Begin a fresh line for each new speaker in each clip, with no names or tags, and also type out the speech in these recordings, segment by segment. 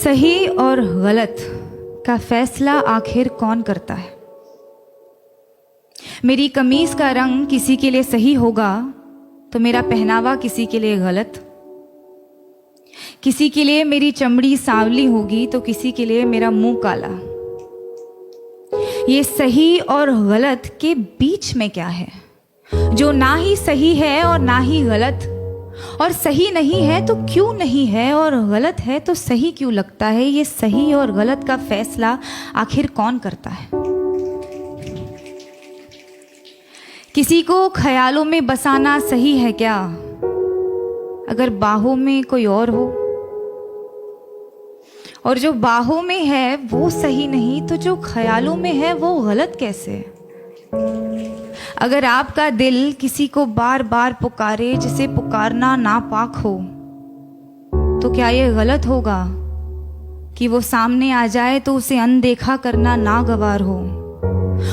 सही और गलत का फैसला आखिर कौन करता है? मेरी कमीज का रंग किसी के लिए सही होगा तो मेरा पहनावा किसी के लिए गलत। किसी के लिए मेरी चमड़ी सांवली होगी तो किसी के लिए मेरा मुंह काला। ये सही और गलत के बीच में क्या है, जो ना ही सही है और ना ही गलत, और सही नहीं है तो क्यों नहीं है, और गलत है तो सही क्यों लगता है? ये सही और गलत का फैसला आखिर कौन करता है? किसी को ख्यालों में बसाना सही है क्या, अगर बाहों में कोई और हो? और जो बाहों में है वो सही नहीं तो जो ख्यालों में है वो गलत कैसे? अगर आपका दिल किसी को बार बार पुकारे जिसे पुकारना नापाक हो, तो क्या ये गलत होगा कि वो सामने आ जाए तो उसे अनदेखा करना नागवार हो?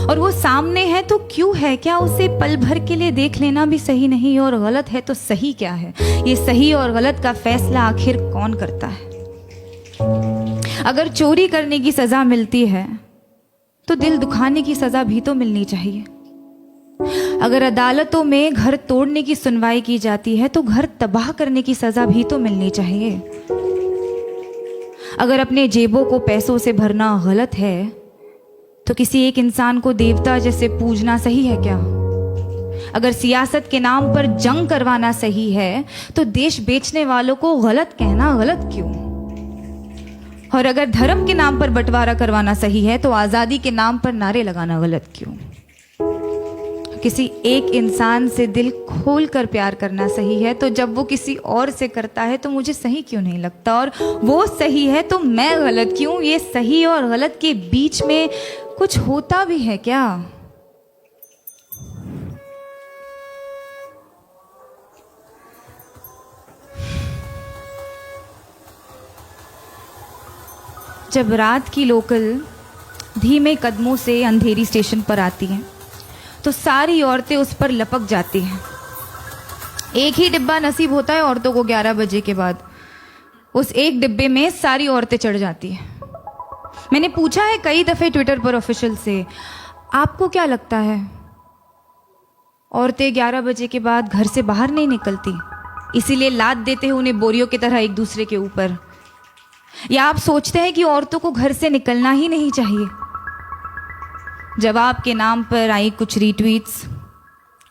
और वो सामने है तो क्यों है? क्या उसे पल भर के लिए देख लेना भी सही नहीं? और गलत है तो सही क्या है? ये सही और गलत का फैसला आखिर कौन करता है? अगर चोरी करने की सजा मिलती है तो दिल दुखाने की सजा भी तो मिलनी चाहिए। अगर अदालतों में घर तोड़ने की सुनवाई की जाती है तो घर तबाह करने की सजा भी तो मिलनी चाहिए। अगर अपने जेबों को पैसों से भरना गलत है तो किसी एक इंसान को देवता जैसे पूजना सही है क्या? अगर सियासत के नाम पर जंग करवाना सही है तो देश बेचने वालों को गलत कहना गलत क्यों? और अगर धर्म के नाम पर बंटवारा करवाना सही है तो आज़ादी के नाम पर नारे लगाना गलत क्यों? किसी एक इंसान से दिल खोल कर प्यार करना सही है तो जब वो किसी और से करता है तो मुझे सही क्यों नहीं लगता? और वो सही है तो मैं गलत क्यों? ये सही और गलत के बीच में कुछ होता भी है क्या? जब रात की लोकल धीमे कदमों से अंधेरी स्टेशन पर आती है तो सारी औरतें उस पर लपक जाती हैं। एक ही डिब्बा नसीब होता है औरतों को 11 बजे के बाद। उस एक डिब्बे में सारी औरतें चढ़ जाती हैं। मैंने पूछा है कई दफ़े ट्विटर पर ऑफिशियल से, आपको क्या लगता है औरतें 11 बजे के बाद घर से बाहर नहीं निकलती, इसीलिए लाद देते हैं उन्हें बोरियों की तरह एक दूसरे के ऊपर? या आप सोचते हैं कि औरतों को घर से निकलना ही नहीं चाहिए? जवाब के नाम पर आई कुछ रीट्वीट्स,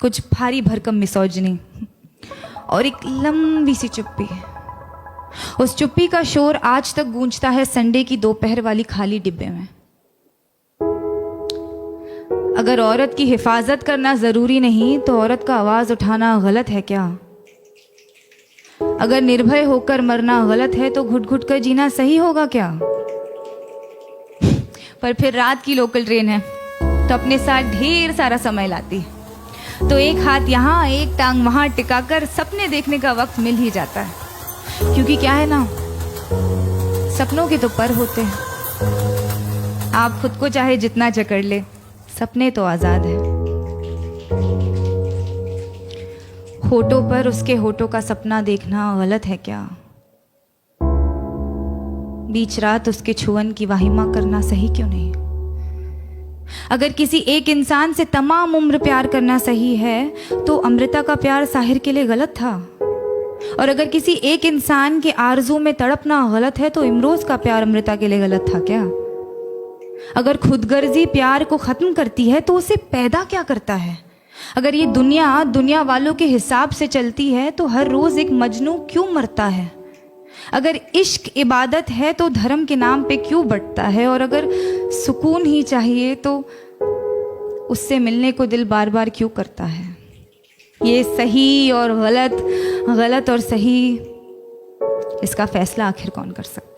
कुछ भारी भरकम मिसोजिनी और एक लंबी सी चुप्पी। उस चुप्पी का शोर आज तक गूंजता है संडे की दोपहर वाली खाली डिब्बे में। अगर औरत की हिफाजत करना जरूरी नहीं तो औरत का आवाज उठाना गलत है क्या? अगर निर्भय होकर मरना गलत है तो घुट घुट कर जीना सही होगा क्या? पर फिर रात की लोकल ट्रेन है तो अपने साथ ढेर सारा समय लाती है, तो एक हाथ यहाँ एक टांग वहां टिकाकर सपने देखने का वक्त मिल ही जाता है। क्योंकि क्या है ना, सपनों के तो पर होते हैं। आप खुद को चाहे जितना जकड़ ले, सपने तो आजाद है। होठों पर उसके होठों का सपना देखना गलत है क्या? बीच रात उसके छुअन की वाहिमा करना सही क्यों नहीं? अगर किसी एक इंसान से तमाम उम्र प्यार करना सही है तो अमृता का प्यार साहिर के लिए गलत था। और अगर किसी एक इंसान के आरज़ू में तड़पना गलत है तो इमरोज का प्यार अमृता के लिए गलत था क्या? अगर खुदगर्जी प्यार को खत्म करती है तो उसे पैदा क्या करता है? अगर ये दुनिया वालों के हिसाब से चलती है तो हर रोज एक मजनू क्यों मरता है? अगर इश्क इबादत है तो धर्म के नाम पे क्यों बंटता है? और अगर सुकून ही चाहिए तो उससे मिलने को दिल बार बार क्यों करता है? ये सही और गलत, गलत और सही, इसका फैसला आखिर कौन कर सकता है?